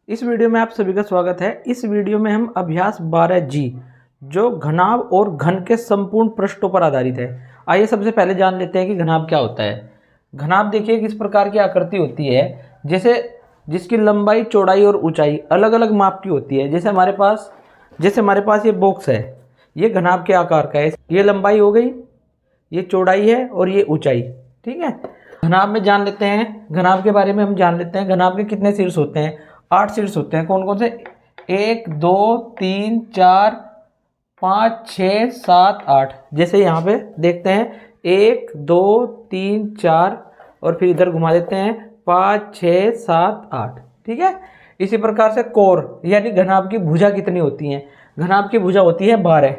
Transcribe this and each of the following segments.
इस वीडियो में आप सभी का स्वागत है। इस वीडियो में हम अभ्यास 12G जो घनाभ और घन के संपूर्ण पृष्ठों पर आधारित है। आइए सबसे पहले जान लेते हैं कि घनाभ क्या होता है। घनाभ देखिए किस प्रकार की आकृति होती है, जैसे जिसकी लंबाई, चौड़ाई और ऊंचाई अलग अलग माप की होती है। जैसे हमारे पास ये बॉक्स है, ये घनाभ के आकार का है। ये लंबाई हो गई, ये चौड़ाई है और ये ऊंचाई। ठीक है, घनाभ में जान लेते हैं, घनाभ के बारे में हम जान लेते हैं। घनाभ के कितने शीर्ष होते हैं? 8 शीर्ष होते हैं। कौन कौन से? 1 2 3 4 5 6 7 8। जैसे यहाँ पे देखते हैं 1 2 3 4 और फिर इधर घुमा देते हैं 5 6 7 8। ठीक है, इसी प्रकार से कोर यानी घनाभ की भुजा कितनी होती हैं? घनाभ की भुजा होती है 12।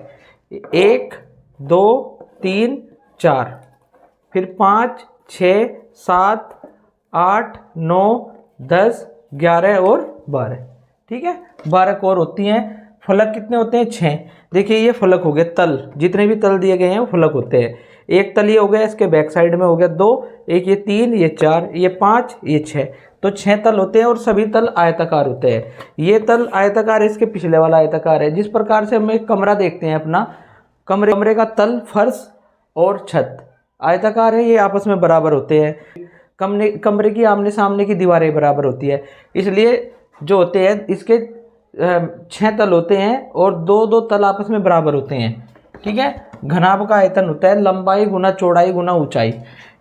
1 2 3 4, फिर 5 6 7 8 9 10 11 और 12। ठीक है, 12 कोर होती हैं। फलक कितने होते हैं? 6। देखिए ये फलक हो गए, तल, जितने भी तल दिए गए हैं वो फलक होते हैं। एक तल ये हो गया, इसके बैक साइड में हो गया 2, एक ये 3, ये 4, ये 5, ये 6। तो 6 तल होते हैं और सभी तल आयताकार होते हैं। ये तल आयताकार है, इसके पिछले वाला आयताकार है। जिस प्रकार से हम एक कमरा देखते हैं, अपना कमरे का तल, फर्श और छत आयताकार है, ये आपस में बराबर होते हैं। कमरे की आमने सामने की दीवारें बराबर होती है, इसलिए जो होते हैं इसके 6 तल होते हैं और दो तल आपस में बराबर होते हैं। ठीक है, घनाभ का आयतन होता है लंबाई गुना चौड़ाई गुना ऊंचाई।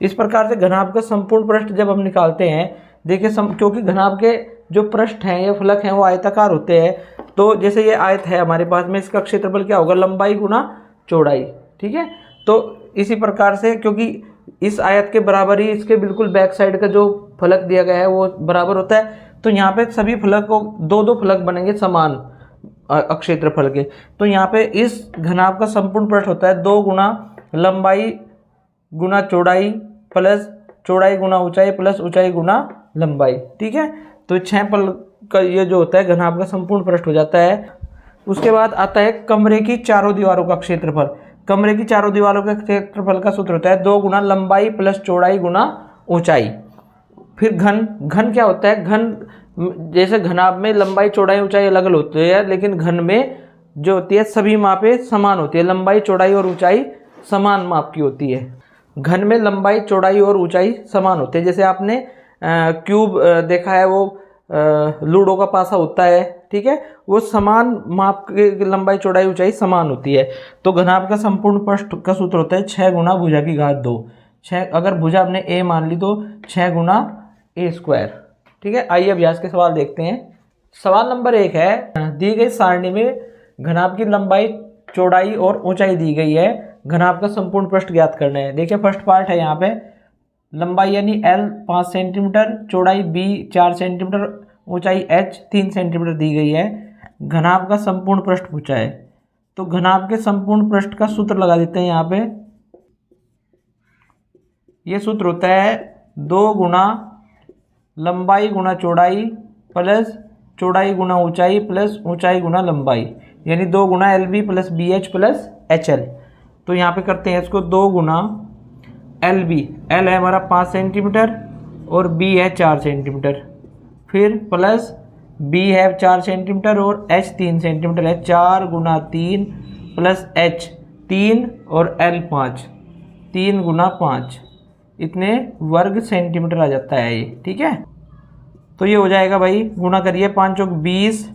इस प्रकार से घनाभ का संपूर्ण पृष्ठ जब हम निकालते हैं, देखिए क्योंकि घनाभ के जो पृष्ठ हैं या फलक हैं वो आयताकार होते हैं, तो जैसे ये आयत है हमारे पास में, इसका क्षेत्रफल क्या होगा? लंबाई गुना चौड़ाई। ठीक है, तो इसी प्रकार से क्योंकि इस आयत के बराबर ही इसके बिल्कुल बैक साइड का जो फलक दिया गया है वो बराबर होता है, तो यहाँ पे सभी फलक को दो फलक बनेंगे समान क्षेत्रफल के। तो यहाँ पे इस घनाभ का संपूर्ण पृष्ठ होता है 2 गुना लंबाई गुना चौड़ाई प्लस चौड़ाई गुना ऊंचाई प्लस ऊंचाई गुना लंबाई। ठीक है, तो 6 पल का ये जो होता है घनाभ का संपूर्ण पृष्ठ हो जाता है। उसके बाद आता है कमरे की चारों दीवारों का क्षेत्रफल। कमरे की चारों दीवारों के क्षेत्रफल का सूत्र होता है 2 गुना लंबाई प्लस चौड़ाई गुना ऊंचाई। फिर घन क्या होता है? घन जैसे घनाभ में लंबाई चौड़ाई ऊंचाई अलग अलग होती है, लेकिन घन में जो होती है सभी मापें समान होती है। लंबाई चौड़ाई और ऊंचाई समान माप की होती है। घन में लंबाई चौड़ाई और ऊंचाई समान होते हैं। जैसे आपने क्यूब देखा है, वो लूडो का पासा होता है। ठीक है, वो समान माप की लंबाई चौड़ाई ऊंचाई समान होती है। तो घनाभ का संपूर्ण पृष्ठ का सूत्र होता है 6 गुना भुजा की घात 2। 6 अगर भुजा हमने a मान ली तो 6 गुना a स्क्वायर। ठीक है, आइए अभ्यास के सवाल देखते हैं। सवाल नंबर 1 है, दी गई सारणी में घनाभ की लंबाई चौड़ाई और ऊंचाई दी गई है, घनाभ का संपूर्ण पृष्ठ ज्ञात करना है। देखिए फर्स्ट पार्ट है, यहाँ पे लंबाई यानी L 5 सेंटीमीटर, चौड़ाई B 4 सेंटीमीटर, ऊंचाई H 3 सेंटीमीटर दी गई है। घनाभ का संपूर्ण पृष्ठ पूछा है, तो घनाभ के संपूर्ण पृष्ठ का सूत्र लगा देते हैं। यहाँ पे ये सूत्र होता है 2 गुना लंबाई गुना चौड़ाई प्लस चौड़ाई गुना ऊंचाई प्लस ऊंचाई गुना लंबाई, यानी 2 गुना LB plus BH plus HL। तो यहाँ पे करते हैं इसको 2 गुना LB, L है हमारा 5 सेंटीमीटर और B है 4 सेंटीमीटर, फिर प्लस B है 4 सेंटीमीटर और H 3 सेंटीमीटर है। 4 गुना 3 प्लस H 3 और L 5, 3 गुना 5, इतने वर्ग सेंटीमीटर आ जाता है ये। ठीक है, तो ये हो जाएगा भाई, गुना करिए, 5 चौक 20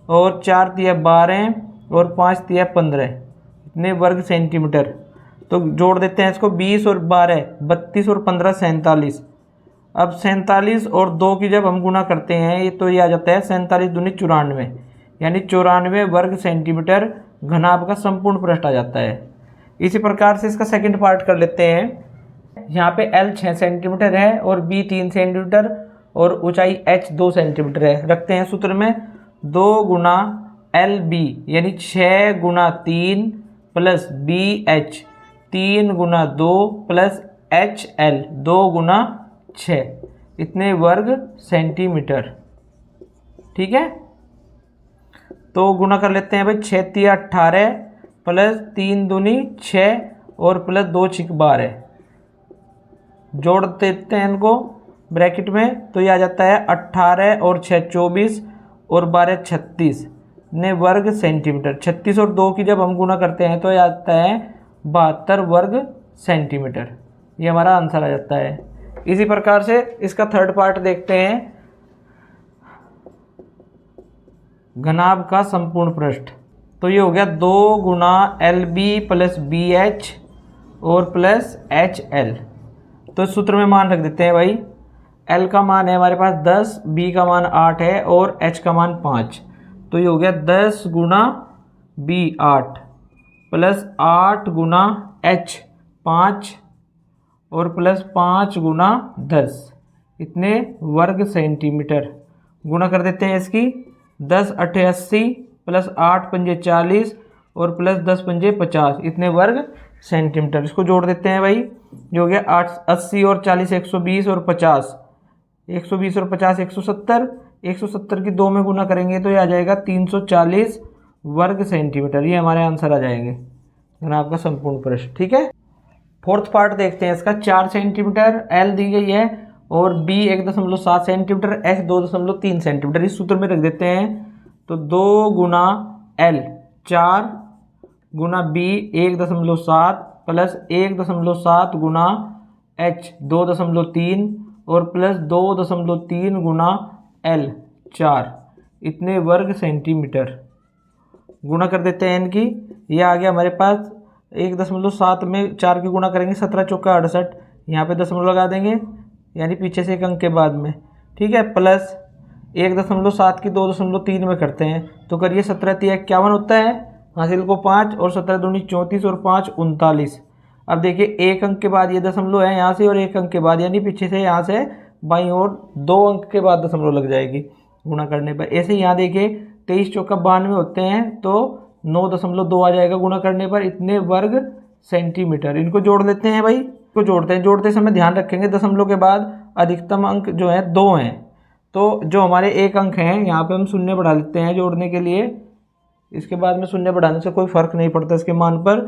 और 4 तिया 12 और 5 तिया 15, इतने वर्ग सेंटीमीटर। तो जोड़ देते हैं इसको, 20 और 12 32 और 15 47। अब 47 और 2 की जब हम गुना करते हैं तो ये आ जाता है 47 दूनी 94, यानी 94 वर्ग सेंटीमीटर घनाभ का संपूर्ण पृष्ठ आ जाता है। इसी प्रकार से इसका सेकंड पार्ट कर लेते हैं। यहाँ पे L 6 सेंटीमीटर है और B 3 सेंटीमीटर और ऊंचाई H 2 सेंटीमीटर है। रखते हैं सूत्र में 2 गुना LB यानी 6 गुना 3 प्लस BH 3 गुना 2 प्लस HL 2 गुना 6, इतने वर्ग सेंटीमीटर। ठीक है, तो गुना कर लेते हैं भाई, 6 तिया 18 प्लस 3 दूनी 6 और प्लस 2 छिक 12, जोड़ देते हैं इनको ब्रैकेट में, तो ये आ जाता है 18 और 6 24 और 12 36 ने वर्ग सेंटीमीटर। 36 और 2 की जब हम गुना करते हैं तो ये आता है 72 वर्ग सेंटीमीटर। ये हमारा आंसर आ जाता है। इसी प्रकार से इसका थर्ड पार्ट देखते हैं, घनाभ का संपूर्ण पृष्ठ। तो ये हो गया 2 गुना LB प्लस BH और प्लस HL। तो इस सूत्र में मान रख देते हैं भाई। L का मान है हमारे पास 10, B का मान 8 है और H का मान 5। तो ये हो गया 10 गुना B 8 प्लस 8 गुना H 5 और प्लस 5 गुना 10, इतने वर्ग सेंटीमीटर। गुणा कर देते हैं इसकी। 10 8 80 प्लस 8 पंजे 40 और प्लस 10 पंजे 50, इतने वर्ग सेंटीमीटर। इसको जोड़ देते हैं भाई। जो हो गया 8 80 और 40 120 और 50, 120 और 50 170, 170 की 2 में गुना करेंगे तो ये आ जाएगा 340 वर्ग सेंटीमीटर। ये हमारे आंसर आ जाएंगे घनाभ का संपूर्ण पृष्ठ। ठीक है। फोर्थ पार्ट देखते हैं इसका। 4 सेंटीमीटर L दी गई है और B 1.7 सेंटीमीटर, H 2.3 सेंटीमीटर। इस सूत्र में रख देते हैं। तो 2 गुना L 4 गुना B 1.7 प्लस 1.7 गुना H 2.3 और प्लस 2.3 गुना L 4, इतने वर्ग सेंटीमीटर। गुणा कर देते हैं इनकी। ये आ गया हमारे पास 1.7 में 4 की गुणा करेंगे 17 चौका 68, यहाँ पे दशमलव लगा देंगे यानी पीछे से एक अंक के बाद में। ठीक है। प्लस 1.7 की 2.3 में करते हैं तो करिए 17 3 51 होता है, हासिल को 5 और 17 दूनी 34 और 5 39। अब देखिए एक अंक के बाद ये दशमलव है यहाँ से और एक अंक के बाद यानी पीछे से यहाँ से बाईं ओर 2 अंक के बाद दशमलव लग जाएगी गुणा करने पर। ऐसे यहाँ देखिए 23 चौका 92 होते हैं तो 9.2 आ जाएगा गुणा करने पर, इतने वर्ग सेंटीमीटर। इनको जोड़ लेते हैं भाई। को जोड़ते हैं, जोड़ते समय ध्यान रखेंगे दशमलव के बाद अधिकतम अंक जो है 2 हैं। तो जो हमारे एक अंक हैं यहाँ पे हम शून्य बढ़ा लेते हैं जोड़ने के लिए। इसके बाद में शून्य बढ़ाने से कोई फर्क नहीं पड़ता इसके मान पर।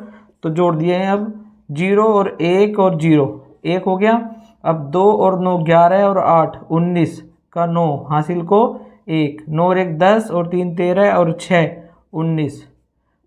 तो जोड़ दिए हैं। अब 0 और 1 और 0 1 हो गया। अब 2 और 9 11 और 8 19 का 9, हासिल को 1, 9 और 1 10 और 3 13 और 6 19।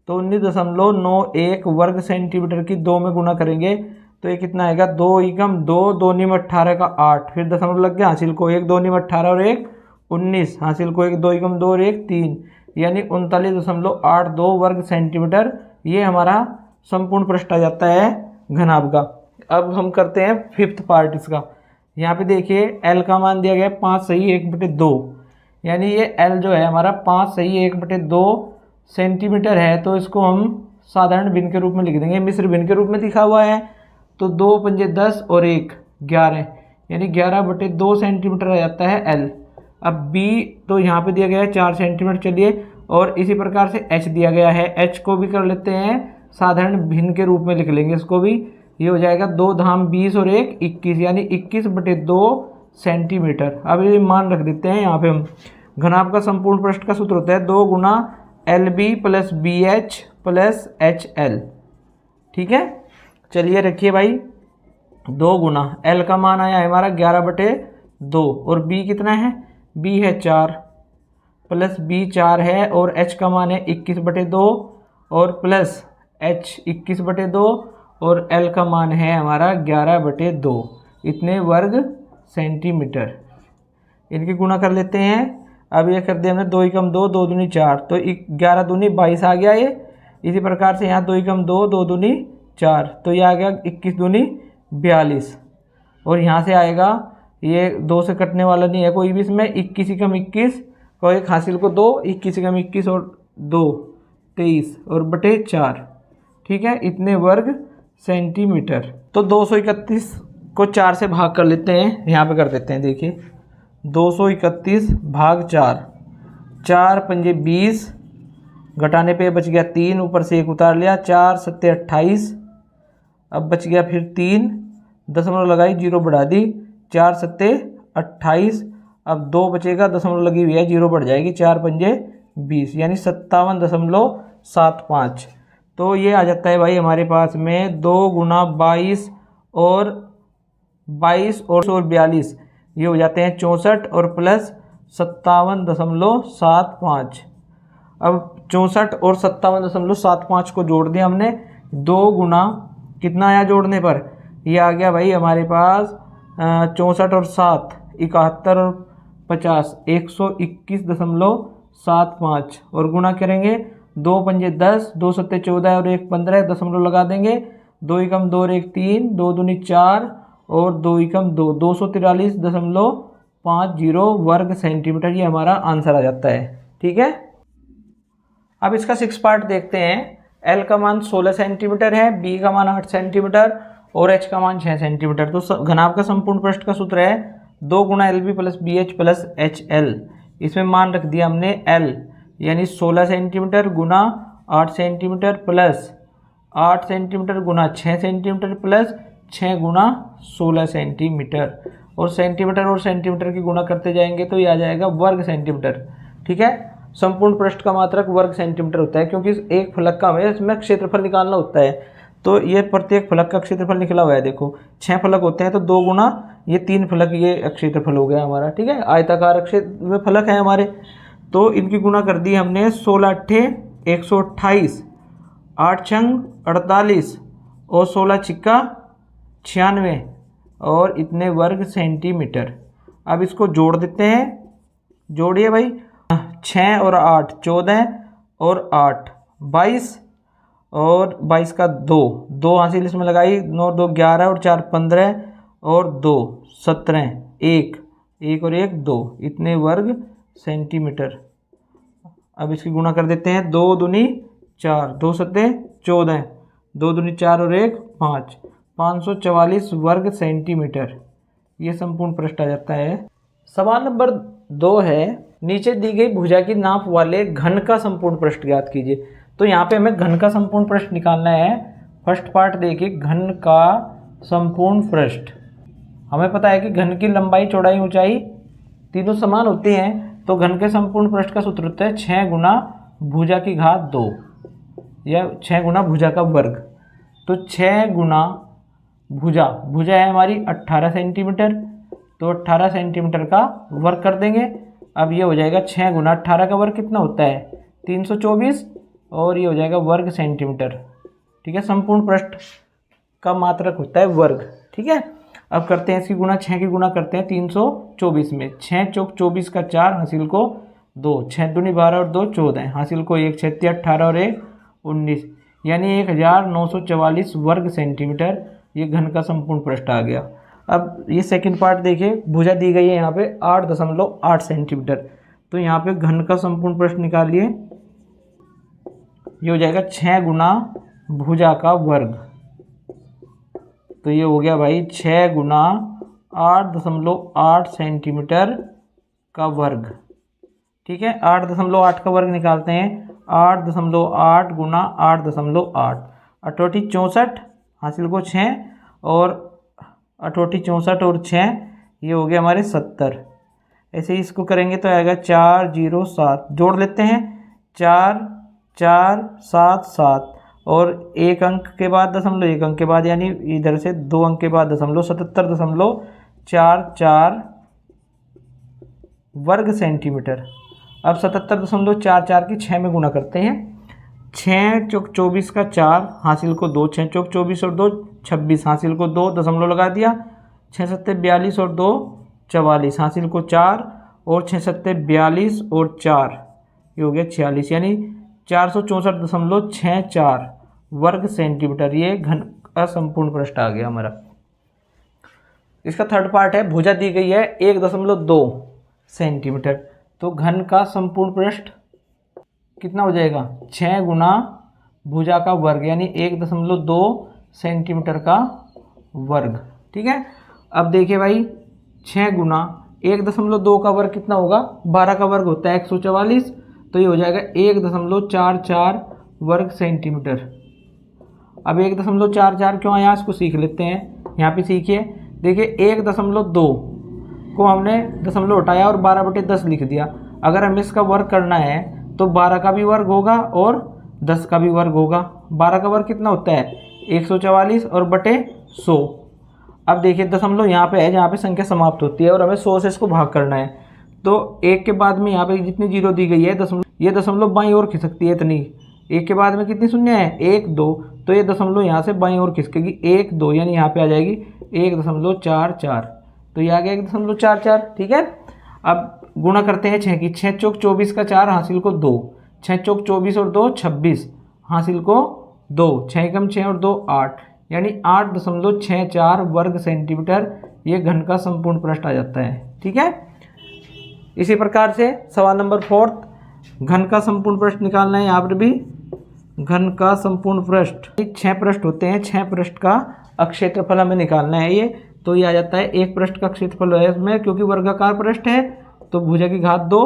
तो 19.91 वर्ग सेंटीमीटर की 2 में गुणा करेंगे तो ये कितना आएगा 2 एकम 2, 2 नीम 18 का 8, फिर दशमलव लग गया, हासिल को 1, 2 नीम 18 और 1 19, हासिल को 1, 2 एकम 2 और 1 3, यानी 39.82 वर्ग सेंटीमीटर। ये हमारा संपूर्ण पृष्ठ आ जाता है घनाभ का। अब हम करते हैं फिफ्थ पार्ट इसका। यहाँ पे देखिए L का मान दिया गया 5 सही 1/2, यानी ये L जो है हमारा 5 सही 1/2 सेंटीमीटर है। तो इसको हम साधारण भिन्न के रूप में लिख देंगे, मिश्र भिन्न के रूप में लिखा हुआ है। तो 2 पंजे 10 और 1 11, यानी 11/2 सेंटीमीटर आ जाता है L। अब B तो यहाँ पे दिया गया है 4 सेंटीमीटर, चलिए, और इसी प्रकार से H दिया गया है। H को भी कर लेते हैं साधारण भिन्न के रूप में लिख लेंगे इसको भी। ये हो जाएगा 2 धाम 20 और 1 21, यानी 21/2 सेंटीमीटर। अब ये मान रख देते हैं यहाँ पे हम। घनाभ का संपूर्ण पृष्ठ का सूत्र होता है 2 गुना LB plus BH plus HL। ठीक है। चलिए रखिए भाई, 2 गुना L का मान आया है हमारा 11/2 और B कितना है, B है 4 प्लस B 4 है और H का मान है 21/2 और प्लस H 21/2 और L का मान है हमारा 11/2, इतने वर्ग सेंटीमीटर। इनकी गुणा कर लेते हैं। अब ये कर दिया हमने 2 एकम 2, 2 दूनी 4, तो 11 दूनी 22 आ गया ये। इसी प्रकार से यहाँ 2 एकम 2, 2 दूनी 4, तो ये आ गया 21 दूनी 42। और यहाँ से आएगा ये 2 से कटने वाला नहीं है कोई भी इसमें, 21 एकम 21 और एक हासिल को 2, 21 एकम 21 और 2 23 और बटे 4। ठीक है, इतने वर्ग सेंटीमीटर। तो 231 को 4 से भाग कर लेते हैं, यहाँ पे कर देते हैं। देखिए 231 भाग 4, 4 पंजे 20, घटाने पे बच गया 3, ऊपर से 1 उतार लिया, 4 सत्ते 28, अब बच गया फिर 3, दशमलव लगाई 0 बढ़ा दी, 4 सत्ते 28, अब 2 बचेगा, दशमलव लगी हुई है 0 बढ़ जाएगी, 4 पंजे 20, यानी 57.75। तो ये आ जाता है भाई हमारे पास में 2 गुना 22 और 42, ये हो जाते हैं 64 और प्लस 57.75। अब 64 और 57.75 को जोड़ दिया हमने, 2 गुना कितना आया जोड़ने पर, ये आ गया भाई हमारे पास 64 और 7 71 और 50 121.75 और गुना करेंगे 2 पंजे 10 2 सत्ते 14 और 1 15 दशमलव लगा देंगे, 2 एकम 2 और 1 3 2 दूनी 4 और 2 एकम 2 243.50 वर्ग सेंटीमीटर, ये हमारा आंसर आ जाता है। ठीक है, अब इसका 6 पार्ट देखते हैं। L का मान 16 सेंटीमीटर है, B का मान 8 सेंटीमीटर और H का मान 6 सेंटीमीटर। तो घनाभ का संपूर्ण पृष्ठ का सूत्र है 2 गुना LB plus BH plus HL। इसमें मान रख दिया हमने L यानी 16 सेंटीमीटर गुना 8 सेंटीमीटर प्लस 8 सेंटीमीटर गुना 6 सेंटीमीटर प्लस 6 गुना 16 सेंटीमीटर, और सेंटीमीटर की गुणा करते जाएंगे तो ये आ जाएगा वर्ग सेंटीमीटर। ठीक है, संपूर्ण पृष्ठ का मात्रक वर्ग सेंटीमीटर होता है, क्योंकि एक फलक का हमें इसमें क्षेत्रफल निकालना होता है। तो ये प्रत्येक फलक का क्षेत्रफल निकला हुआ है, देखो 6 फलक होते हैं तो 2 गुना ये 3 फलक, ये क्षेत्रफल हो गया हमारा। ठीक है, आयताकार क्षेत्र में फलक है हमारे, तो इनकी गुणा कर दी हमने। 16 अट्ठे 128, 8 छंग 48 और 16 छिक्का 96 और इतने वर्ग सेंटीमीटर। अब इसको जोड़ देते हैं, जोड़िए भाई, 6 और 8 14 और 8 22 और 22 का 2 हासिल इसमें लगाई, 9 2 11 और 4 15 और 2 17 1 और 1 2, इतने वर्ग सेंटीमीटर। अब इसकी गुणा कर देते हैं, 2 दूनी 4 2 सत्ते 14 2 दूनी 4 और 1 5 544 वर्ग सेंटीमीटर, ये संपूर्ण पृष्ठ आ जाता है। सवाल नंबर 2 है, नीचे दी गई भुजा की नाप वाले घन का संपूर्ण पृष्ठ ज्ञात कीजिए। तो यहाँ पे हमें घन का संपूर्ण पृष्ठ निकालना है। फर्स्ट पार्ट देखिए, घन का संपूर्ण पृष्ठ। हमें पता है कि घन की लंबाई चौड़ाई ऊंचाई तीनों समान होती हैं, तो घन के संपूर्ण पृष्ठ का सूत्र होता है 6 गुना भुजा की घात 2 या 6 गुना भुजा का वर्ग। तो 6 गुना भुजा है हमारी 18 सेंटीमीटर, तो 18 सेंटीमीटर का वर्ग कर देंगे। अब ये हो जाएगा 6 गुना 18 का वर्ग कितना होता है 324 और ये हो जाएगा वर्ग सेंटीमीटर। ठीक है, संपूर्ण पृष्ठ का मात्रक होता है वर्ग। ठीक है, अब करते हैं इसकी गुणा, 6 की गुणा करते हैं 324 में, 6 चौक 24 का 4 हासिल को 2 6 दूनी 12 और 2 14 हासिल को 1 6 18 और 1 19, यानी 1944 वर्ग सेंटीमीटर, ये घन का संपूर्ण पृष्ठ आ गया। अब ये सेकंड पार्ट देखिए, भुजा दी गई है यहाँ पे 8.8 सेंटीमीटर, तो यहाँ पे घन का संपूर्ण पृष्ठ निकालिए, ये हो जाएगा 6 गुना भुजा का वर्ग। तो ये हो गया भाई 6 गुना 8.8 सेंटीमीटर का वर्ग। ठीक है, 8.8 का वर्ग निकालते हैं, 8.8 गुना 8.8 अठोटी 64 हासिल को 6 और अठोटी 64 और 6, ये हो गया हमारे 70। ऐसे ही इसको करेंगे तो आएगा 407, जोड़ लेते हैं 4 4 7 7 और 1 अंक के बाद दशमलव, 1 अंक के बाद यानी इधर से 2 अंक के बाद दशमलव, 77.44 वर्ग सेंटीमीटर। अब 77.44 की 6 में गुणा करते हैं, 6 चौक 24 का 4 हासिल को 2 6 चौक 24 और 2 26 हासिल को 2 दशमलव लगा दिया, 6 सत्ते 42 और 2 44 हासिल को 4 और 6 सत्ते 42 और 4, ये हो गया 46, यानी 464.64 वर्ग सेंटीमीटर, ये घन का संपूर्ण पृष्ठ आ गया हमारा। इसका थर्ड पार्ट है, भुजा दी गई है 1.2 सेंटीमीटर, तो घन का संपूर्ण पृष्ठ कितना हो जाएगा 6 गुना भुजा का वर्ग यानी 1.2 सेंटीमीटर का वर्ग। ठीक है, अब देखिए भाई 6 गुना 1.2 का वर्ग कितना होगा, 12 का वर्ग होता है 144, तो ये हो जाएगा 1.44 वर्ग सेंटीमीटर। अब 1.44 क्यों आया इसको सीख लेते हैं, यहाँ पे सीखिए। देखिए 1.2 को हमने दशमलव हटाया और 12/10 लिख दिया। अगर हमें इसका वर्ग करना है तो 12 का भी वर्ग होगा और 10 का भी वर्ग होगा। 12 का वर्ग कितना होता है 144 और बटे 100। अब देखिए दशमलव यहाँ पे है जहाँ पे संख्या समाप्त होती है और हमें 100 से इसको भाग करना है, तो एक के बाद में यहाँ पे जितनी जीरो दी गई है दशमलव, ये दशमलव बाईं ओर खिसकती है इतनी, एक के बाद में कितनी शून्य है 1 2, तो ये दशमलव यहाँ से बाईं ओर खिसकेगी 1 2, यानी यहाँ पे आ जाएगी 1.44, तो ये आ गया 1.44। ठीक है, अब गुणा करते हैं 6 की, 6 चौक 24 का 4 हासिल को 2, 6 चौक 24 और 2 26 हासिल को 2, 6 कम 6 और 2 8, यानी 8.64 वर्ग सेंटीमीटर ये घन का संपूर्ण पृष्ठ आ जाता है। ठीक है, इसी प्रकार से सवाल नंबर 4, घन का संपूर्ण पृष्ठ निकालना है। यहाँ पर भी घन का संपूर्ण पृष्ठ 6 पृष्ठ होते हैं, 6 पृष्ठ का अक्षेत्रफल हमें निकालना है ये, तो ये आ जाता है एक पृष्ठ का क्षेत्रफल है इसमें, क्योंकि वर्गाकार पृष्ठ है तो भुजा की घात 2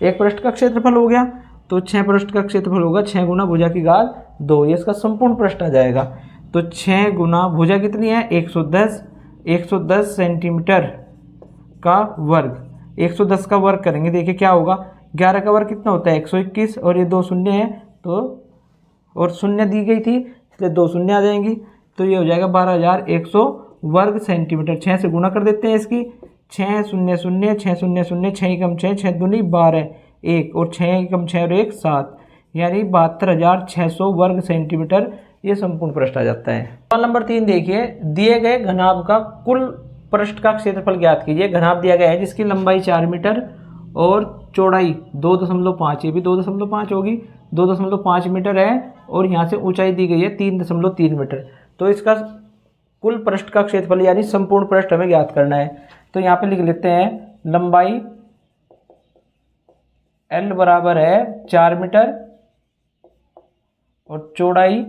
एक पृष्ठ का क्षेत्रफल हो गया, तो 6 पृष्ठ का क्षेत्रफल होगा 6 गुना भुजा की घात 2, ये इसका संपूर्ण पृष्ठ आ जाएगा। तो 6 गुना भुजा कितनी है 110 सेंटीमीटर का वर्ग, 110 का वर्ग करेंगे, देखिए क्या होगा, 11 का वर्ग कितना होता है 121, और ये 2 शून्य है तो, और शून्य दी गई थी इसलिए 2 शून्य आ जाएंगी, तो ये हो जाएगा 12100 वर्ग सेंटीमीटर। 6 से गुणा कर देते हैं इसकी, 6 शून्य शून्य 6 शून्य शून्य 6 कम 6 6 दूनी 12 1, और 6 कम 6 और 1 7, यानी 72,600 वर्ग सेंटीमीटर ये संपूर्ण पृष्ठ आ जाता है। सवाल नंबर 3 देखिए, दिए गए घनाभ का कुल पृष्ठ का क्षेत्रफल ज्ञात कीजिए। घनाभ दिया गया है जिसकी लंबाई 4 मीटर और चौड़ाई 2.5, ये भी 2.5 होगी, 2.5 मीटर है, और यहाँ से ऊंचाई दी गई है 3.3 मीटर, तो इसका कुल पृष्ठ का क्षेत्रफल यानी संपूर्ण पृष्ठ हमें ज्ञात करना है। तो यहाँ पे लिख लेते हैं लंबाई L बराबर है 4 मीटर और चौड़ाई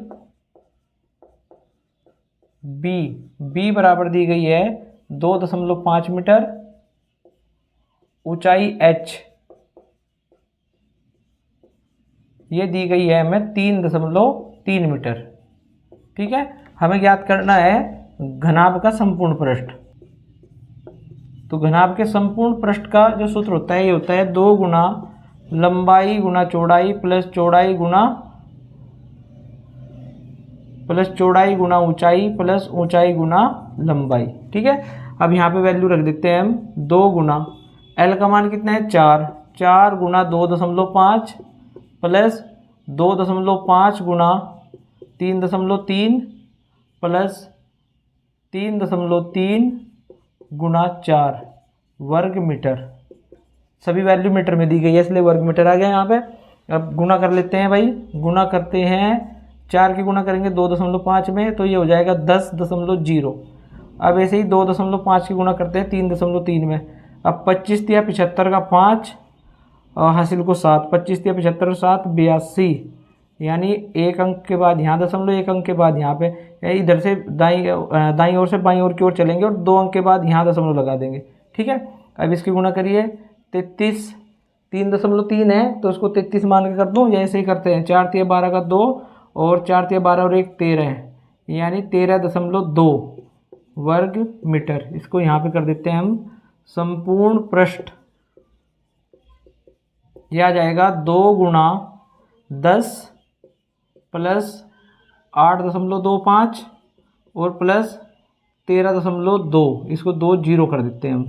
B बराबर दी गई है 2.5 मीटर, ऊंचाई H ये दी गई है हमें 3.3 मीटर। ठीक है, हमें ज्ञात करना है घनाभ का संपूर्ण पृष्ठ। तो घनाभ के संपूर्ण पृष्ठ का जो सूत्र होता है ये होता है 2 गुना लंबाई गुना चौड़ाई प्लस चौड़ाई गुना ऊंचाई प्लस ऊंचाई गुना लंबाई। ठीक है, अब यहाँ पे वैल्यू रख देते हैं हम 2 गुना L का मान कितना है 4 गुना 2.5 प्लस 2.5 गुना 3.3 प्लस 3.3 गुना 4 वर्ग मीटर, सभी वैल्यू मीटर में दी गई है इसलिए वर्ग मीटर आ गया यहाँ पे। अब गुना कर लेते हैं भाई, गुना करते हैं 4 की गुना करेंगे 2.5 में, तो ये हो जाएगा 10.0। अब ऐसे ही 2.5 की गुना करते हैं 3.3 में, अब 25 या 75 का 5 हासिल को 7, 25 या 75 और 7 82, यानी एक अंक के बाद यहाँ दशमलव, एक अंक के बाद यहाँ पे, इधर से दाईं ओर से बाईं ओर की ओर चलेंगे और 2 अंक के बाद यहाँ दशमलव लगा देंगे। ठीक है, अब इसकी गुणा करिए 33, 3.3 है तो उसको 33 मान के कर दो, या ऐसे ही करते हैं 4 तिया 12 का 2 और 4 तिया 12 और 1 13, यानी 13.2 वर्ग मीटर। इसको यहाँ पे कर देते हैं हम संपूर्ण पृष्ठ, यह आ जाएगा 2 गुना 10 प्लस 8.25 और प्लस 13.2, इसको 2 जीरो कर देते हैं हम,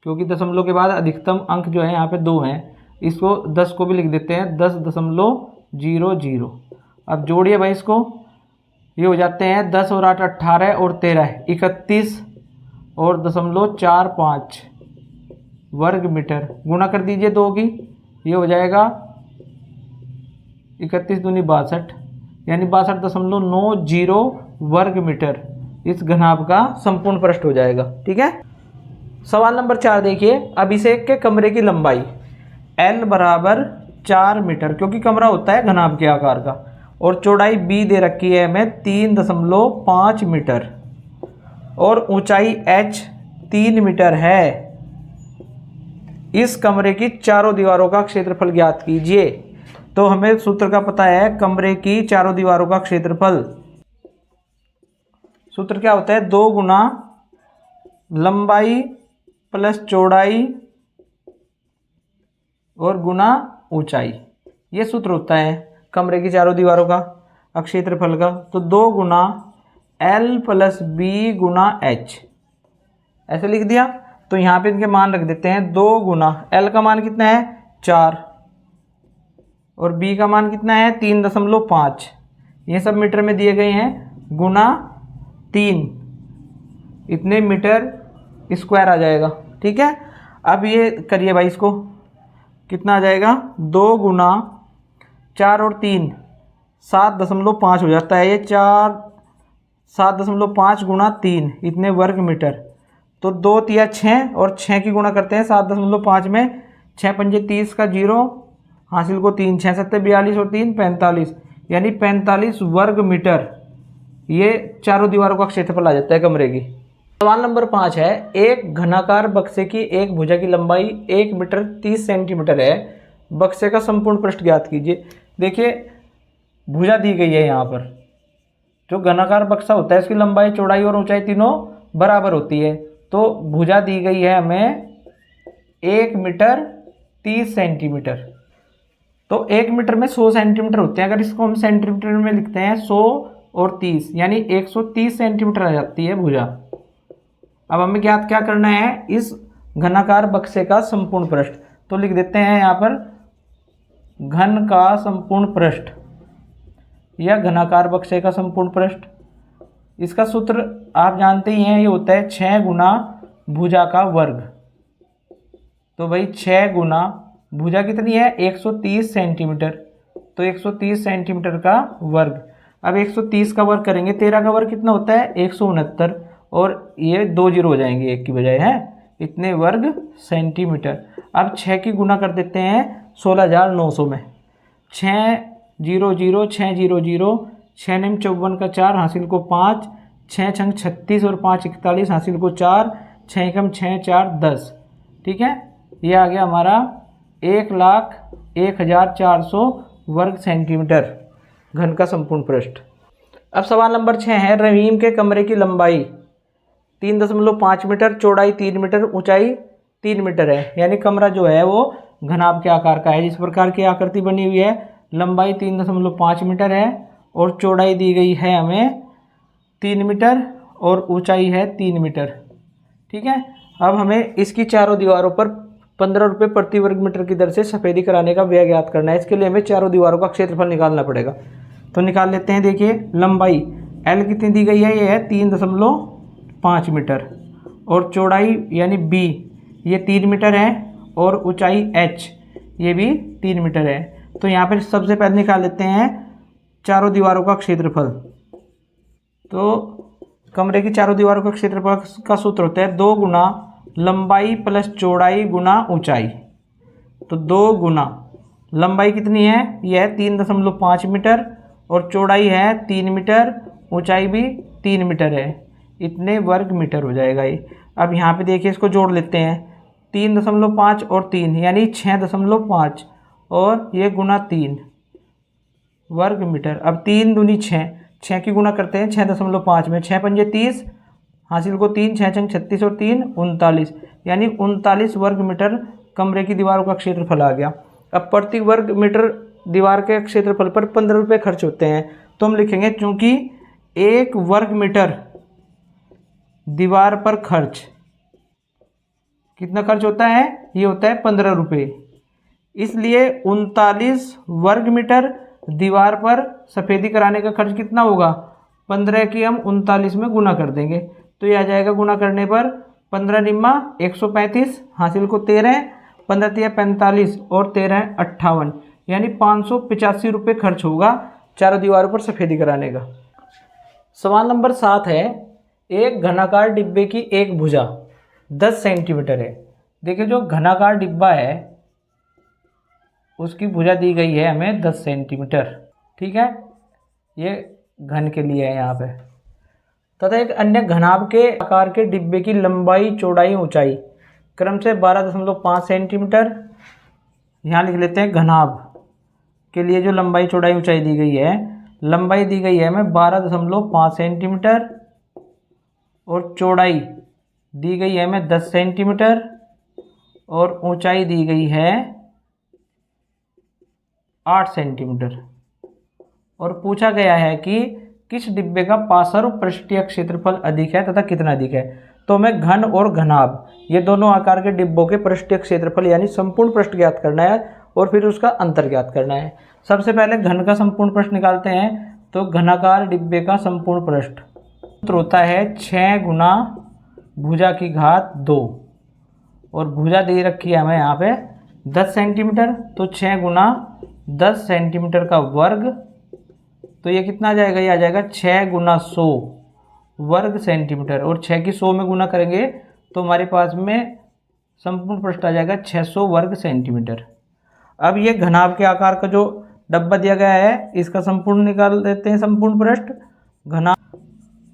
क्योंकि दशमलव के बाद अधिकतम अंक जो है यहाँ पे 2 हैं, इसको 10 को भी लिख देते हैं 10.00। अब जोड़िए भाई इसको, ये हो जाते हैं 10 और 8 18 और 13 31 और 0.45 वर्ग मीटर। गुणा कर दीजिए 2 की, ये हो जाएगा 31 दूनी 62, यानी 62.90 वर्ग मीटर इस घनाभ का संपूर्ण पृष्ठ हो जाएगा। ठीक है, सवाल नंबर 4 देखिए, अभिषेक के कमरे की लंबाई L बराबर 4 मीटर, क्योंकि कमरा होता है घनाभ के आकार का, और चौड़ाई B दे रखी है हमें 3.5 मीटर और ऊंचाई H 3 मीटर है। इस कमरे की चारों दीवारों का क्षेत्रफल ज्ञात कीजिए। तो हमें सूत्र का पता है कमरे की चारों दीवारों का क्षेत्रफल, सूत्र क्या होता है 2 गुना लंबाई प्लस चौड़ाई और गुना ऊंचाई, ये सूत्र होता है कमरे की चारों दीवारों का क्षेत्रफल का। तो 2 गुना L प्लस B गुना H, ऐसे लिख दिया। तो यहाँ पे इनके मान रख देते हैं 2 गुना L का मान कितना है 4 और B का मान कितना है 3.5, ये सब मीटर में दिए गए हैं, गुना 3, इतने मीटर स्क्वायर आ जाएगा। ठीक है, अब ये करिए भाई, इसको कितना आ जाएगा 2 गुना 4 और 3 7.5 हो जाता है, ये 7.5 गुना 3 इतने वर्ग मीटर। तो 2 तिया 6 और 6 की गुणा करते हैं 7.5 में, 6 पंजे 30 का 0, हासिल को 3, 6 7 42 और 3 45, यानी 45 वर्ग मीटर ये चारों दीवारों का क्षेत्रफल आ जाता है कमरे की। सवाल नंबर 5 है, एक घनाकार बक्से की एक भुजा की लंबाई 1 मीटर 30 सेंटीमीटर है, बक्से का संपूर्ण पृष्ठ ज्ञात कीजिए। देखिए भुजा दी गई है, यहाँ पर जो घनाकार बक्सा होता है इसकी लंबाई चौड़ाई और ऊंचाई तीनों बराबर होती है। तो भुजा दी गई है हमें 1 मीटर 30 सेंटीमीटर, तो 1 मीटर में 100 सेंटीमीटर होते हैं, अगर इसको हम सेंटीमीटर में लिखते हैं 100 और 30 यानी 130 सेंटीमीटर आ जाती है भुजा। अब हमें ज्ञात क्या करना है, इस घनाकार बक्से का संपूर्ण पृष्ठ, तो लिख देते हैं यहाँ पर घन का संपूर्ण पृष्ठ या घनाकार बक्से का संपूर्ण पृष्ठ। इसका सूत्र आप जानते ही हैं, ये होता है 6 गुना भुजा का वर्ग। तो भाई 6 गुना भुजा कितनी है 130 सेंटीमीटर, तो 130 सेंटीमीटर का वर्ग। अब 130 का वर्ग करेंगे, 13 का वर्ग कितना होता है 169, और ये 2 जीरो हो जाएंगे एक की बजाय, है इतने वर्ग सेंटीमीटर। अब 6 की गुना कर देते हैं 16,900 में, 6 0 0 6 0 0, 6 निम 54 का 4, हासिल को 5, 6 छंग 36 और 5 41, हासिल को 4, 6 एकम 6 4 10। ठीक है, ये आ गया हमारा 1,01,400 वर्ग सेंटीमीटर घन का संपूर्ण पृष्ठ। अब सवाल नंबर 6 है, रहीम के कमरे की लंबाई 3.5 मीटर, चौड़ाई 3 मीटर, ऊंचाई 3 मीटर है, यानी कमरा जो है वो घनाभ के आकार का है। जिस प्रकार की आकृति बनी हुई है, लंबाई 3.5 मीटर है और चौड़ाई दी गई है हमें 3 मीटर और ऊंचाई है 3 मीटर। ठीक है, अब हमें इसकी चारों दीवारों पर 15 रुपये प्रति वर्ग मीटर की दर से सफ़ेदी कराने का व्यय ज्ञात करना है। इसके लिए हमें चारों दीवारों का क्षेत्रफल निकालना पड़ेगा, तो निकाल लेते हैं। देखिए लंबाई L कितनी दी गई है, ये है 3.5 मीटर, और चौड़ाई यानी B ये 3 मीटर है, और ऊंचाई H ये भी 3 मीटर है। तो यहाँ पर सबसे पहले निकाल लेते हैं चारों दीवारों का क्षेत्रफल। तो कमरे की चारों दीवारों का क्षेत्रफल का सूत्र होता है 2 गुना लंबाई प्लस चौड़ाई गुना ऊंचाई। तो 2 गुना लंबाई कितनी है, यह है 3.5 मीटर, और चौड़ाई है 3 मीटर, ऊंचाई भी 3 मीटर है, इतने वर्ग मीटर हो जाएगा ये। अब यहाँ पे देखिए इसको जोड़ लेते हैं, 3.5 और 3 यानी 6.5, और ये गुना 3 वर्ग मीटर। अब 3 दूनी 6, 6 की गुना करते हैं 6.5 में, 6 पंजे 30, हासिल को 3, 6 छंग 36 और 3 39, यानी 39 वर्ग मीटर कमरे की दीवारों का क्षेत्रफल आ गया। अब प्रति वर्ग मीटर दीवार के क्षेत्रफल पर 15 रुपये खर्च होते हैं, तो हम लिखेंगे चूंकि 1 वर्ग मीटर दीवार पर खर्च कितना खर्च होता है, ये होता है 15 रुपये, इसलिए 39 वर्ग मीटर दीवार पर सफ़ेदी कराने का खर्च कितना होगा, 15 की हम 39 में गुना कर देंगे, तो ये आ जाएगा गुना करने पर 15 निम्मा 135, हासिल को 13, 15 तिया 45 और 13 58, यानी 585 रुपये खर्च होगा चारों दीवारों पर सफ़ेदी कराने का। सवाल नंबर 7 है, एक घनाकार डिब्बे की एक भुजा 10 सेंटीमीटर है। देखिए जो घनाकार डिब्बा है उसकी भुजा दी गई है हमें 10 सेंटीमीटर। ठीक है, ये घन के लिए है यहाँ पे। तथा एक अन्य घनाभ के आकार के डिब्बे की लंबाई चौड़ाई ऊंचाई क्रम से 12.5 सेंटीमीटर, यहाँ लिख लेते हैं घनाभ के लिए जो लंबाई चौड़ाई ऊंचाई दी गई है, लंबाई दी गई है हमें 12.5 सेंटीमीटर, और चौड़ाई दी गई है हमें 10 सेंटीमीटर, और ऊंचाई दी गई है 8 सेंटीमीटर। और पूछा गया है कि किस डिब्बे का पार्श्व पृष्ठीय क्षेत्रफल अधिक है तथा कितना अधिक है। तो हमें घन और घनाभ ये दोनों आकार के डिब्बों के पृष्ठीय क्षेत्रफल यानी संपूर्ण पृष्ठ ज्ञात करना है और फिर उसका अंतर ज्ञात करना है। सबसे पहले घन का संपूर्ण पृष्ठ निकालते हैं। तो घनाकार डिब्बे का संपूर्ण पृष्ठ सूत्र होता है 6 गुना भुजा की घात 2 और भुजा दे रखी है हमें यहाँ पे 10 सेंटीमीटर। तो 6 गुना 10 सेंटीमीटर का वर्ग, तो ये कितना आ जाएगा, ये आ जाएगा 6 गुना 100 वर्ग सेंटीमीटर और 6 की 100 में गुना करेंगे तो हमारे पास में संपूर्ण पृष्ठ आ जाएगा 600 वर्ग सेंटीमीटर। अब ये घनाभ के आकार का जो डब्बा दिया गया है इसका संपूर्ण निकाल देते हैं। संपूर्ण पृष्ठ, घनाभ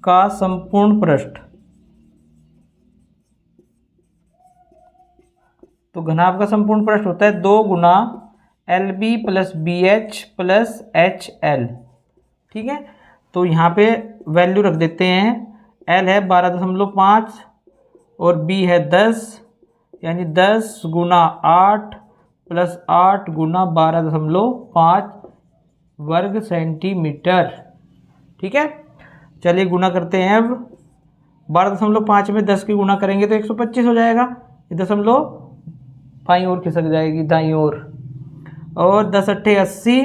का संपूर्ण पृष्ठ, तो घनाभ का संपूर्ण पृष्ठ होता है 2 गुना LB plus BH plus HL। ठीक है, तो यहाँ पे वैल्यू रख देते हैं। L है 12.5 और B है 10, यानी 10 गुना 8 प्लस 8 गुना 12.5 वर्ग सेंटीमीटर। ठीक है, चलिए गुना करते हैं। अब 12.5 में 10 की गुना करेंगे तो 125 हो जाएगा। ये दशमलव बाईं ओर खिसक जाएगी, दाईं ओर, और 10 अट्ठे 80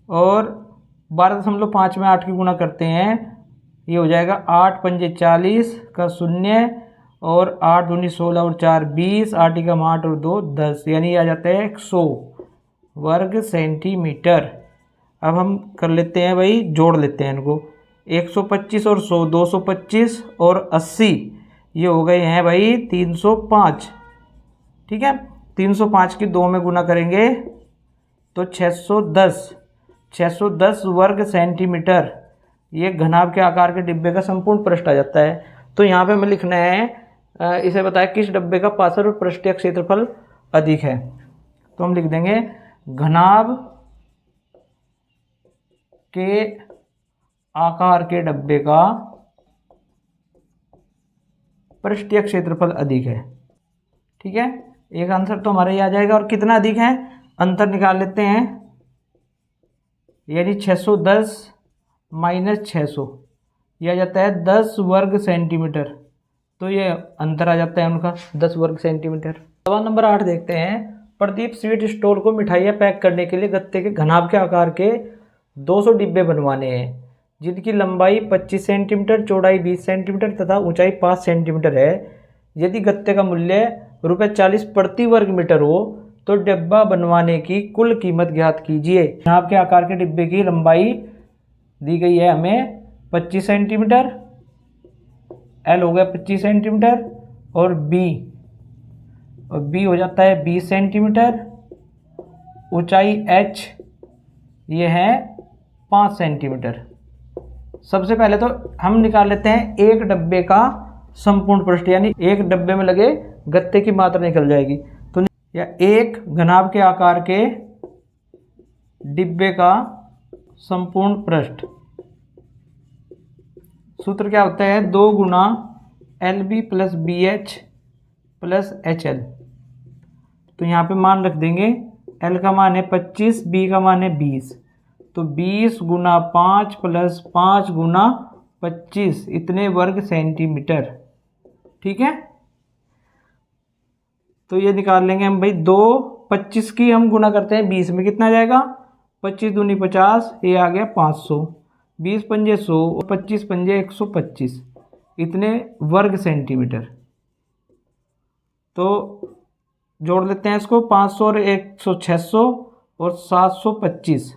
और 12.5 में 8 की गुना करते हैं, ये हो जाएगा 8 पंजे 40 का 0 और 8 दूनी 16 और 4 20, 8 एकम 8 और 2 10, यानी ये आ जाता है 100 वर्ग सेंटीमीटर। अब हम कर लेते हैं भाई, जोड़ लेते हैं इनको। 125 और 100 225 और 80 ये हो गए हैं भाई 305। ठीक है, 305 की 2 में गुना करेंगे तो 610 वर्ग सेंटीमीटर ये घनाभ के आकार के डिब्बे का संपूर्ण पृष्ठ आ जाता है। तो यहाँ पे हमें लिखना है, इसे बताया किस डब्बे का पार्श्व और पृष्ठीय क्षेत्रफल अधिक है। तो हम लिख देंगे घनाभ के आकार के डब्बे का पृष्ठीय क्षेत्रफल अधिक है। ठीक है, एक आंसर तो हमारा ये आ जाएगा। और कितना अधिक है, अंतर निकाल लेते हैं, यानी 610 माइनस 600 यह आ जाता है 10 वर्ग सेंटीमीटर। तो ये अंतर आ जाता है उनका 10 वर्ग सेंटीमीटर। सवाल नंबर 8 देखते हैं। प्रदीप स्वीट स्टोर को मिठाइयाँ पैक करने के लिए गत्ते के घनाभ के आकार के 200 डिब्बे बनवाने हैं, जिनकी लंबाई 25 सेंटीमीटर, चौड़ाई 20 सेंटीमीटर तथा ऊंचाई 5 सेंटीमीटर है। यदि गत्ते का मूल्य ₹40 प्रति वर्ग मीटर हो तो डिब्बा बनवाने की कुल कीमत ज्ञात कीजिए। घनाभ के आकार के डिब्बे की लंबाई दी गई है हमें 25 सेंटीमीटर, L हो गया 25 सेंटीमीटर और B हो जाता है 20 सेंटीमीटर, ऊंचाई H ये है 5 सेंटीमीटर। सबसे पहले तो हम निकाल लेते हैं एक डब्बे का संपूर्ण पृष्ठ, यानी एक डब्बे में लगे गत्ते की मात्रा निकल जाएगी। तो या एक घनाभ के आकार के डिब्बे का संपूर्ण पृष्ठ, सूत्र क्या होता है, 2 गुना LB plus BH plus HL। तो यहाँ पे मान रख देंगे, L का मान है 25, B का मान है 20, तो 20 गुना 5 प्लस 5 गुना 25 इतने वर्ग सेंटीमीटर। ठीक है, तो ये निकाल लेंगे हम भाई। 25 की हम गुना करते हैं 20 में, कितना आ जाएगा, 25 दूनी 50, ये आ गया 500, 20 पंजे 100 और 25 पंजे 125 इतने वर्ग सेंटीमीटर। तो जोड़ लेते हैं इसको, 500 और 100 600 और 725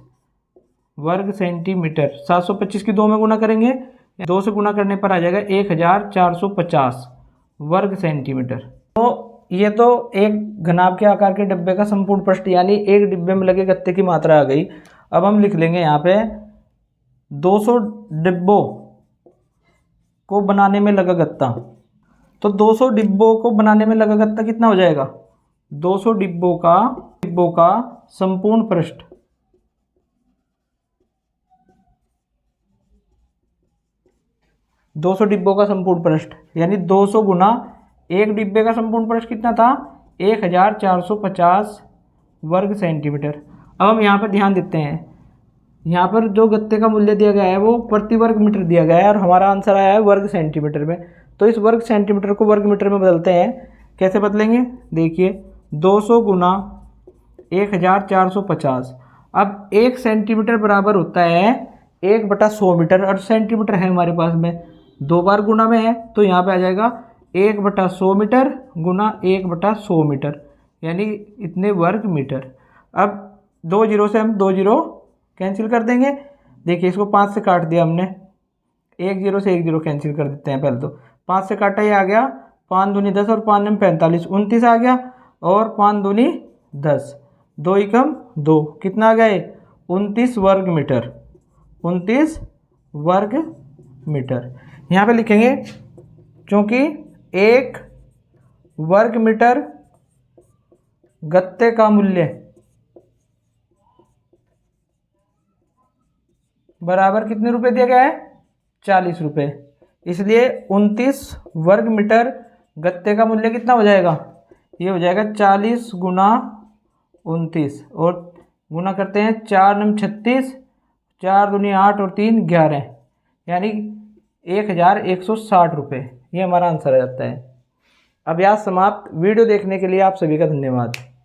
वर्ग सेंटीमीटर। 725 की 2 में गुना करेंगे, 2 से गुना करने पर आ जाएगा 1450 वर्ग सेंटीमीटर। तो ये तो एक घनाभ के आकार के डिब्बे का संपूर्ण पृष्ठ, यानी एक डिब्बे में लगे गत्ते की मात्रा आ गई। अब हम लिख लेंगे यहाँ पे 200 डिब्बों को बनाने में लगा गत्ता। तो 200 डिब्बों को बनाने में लगा गत्ता कितना हो जाएगा, 200 डिब्बों का संपूर्ण पृष्ठ, यानी 200 गुना एक डिब्बे का संपूर्ण पृष्ठ कितना था, 1450 वर्ग सेंटीमीटर। अब हम यहाँ पर ध्यान देते हैं, यहाँ पर जो गत्ते का मूल्य दिया गया है वो प्रति वर्ग मीटर दिया गया है और हमारा आंसर आया है वर्ग सेंटीमीटर में। तो इस वर्ग सेंटीमीटर को वर्ग मीटर में बदलते हैं। कैसे बदलेंगे, देखिए 200 गुना 1450। अब 1 सेंटीमीटर बराबर होता है 1/100 मीटर, और सेंटीमीटर है हमारे पास में, 2 बार गुना में है तो यहाँ पे आ जाएगा 1/100 मीटर गुना 1/100 मीटर, यानी इतने वर्ग मीटर। अब 2 जीरो से हम 2 जीरो कैंसिल कर देंगे। देखिए इसको 5 से काट दिया हमने, 1 जीरो से 1 जीरो कैंसिल कर देते हैं। पहले तो 5 से काटा, ये आ गया 5 दूनी 10 और 5 में 45, 29 आ गया, और 5 दूनी 10, 2 एकम 2, कितना आ गया 29 वर्ग मीटर, 29 वर्ग मीटर। यहाँ पे लिखेंगे क्योंकि 1 वर्ग मीटर गत्ते का मूल्य बराबर कितने रुपए दिया गया है, 40 रुपये, इसलिए 29 वर्ग मीटर गत्ते का मूल्य कितना हो जाएगा, ये हो जाएगा 40 गुना 29, और गुना करते हैं 4 नम 36, 4 दूनी 8 और 3 11, यानी 1160 रुपये। ये हमारा आंसर आ जाता है। अभ्यास समाप्त। वीडियो देखने के लिए आप सभी का धन्यवाद।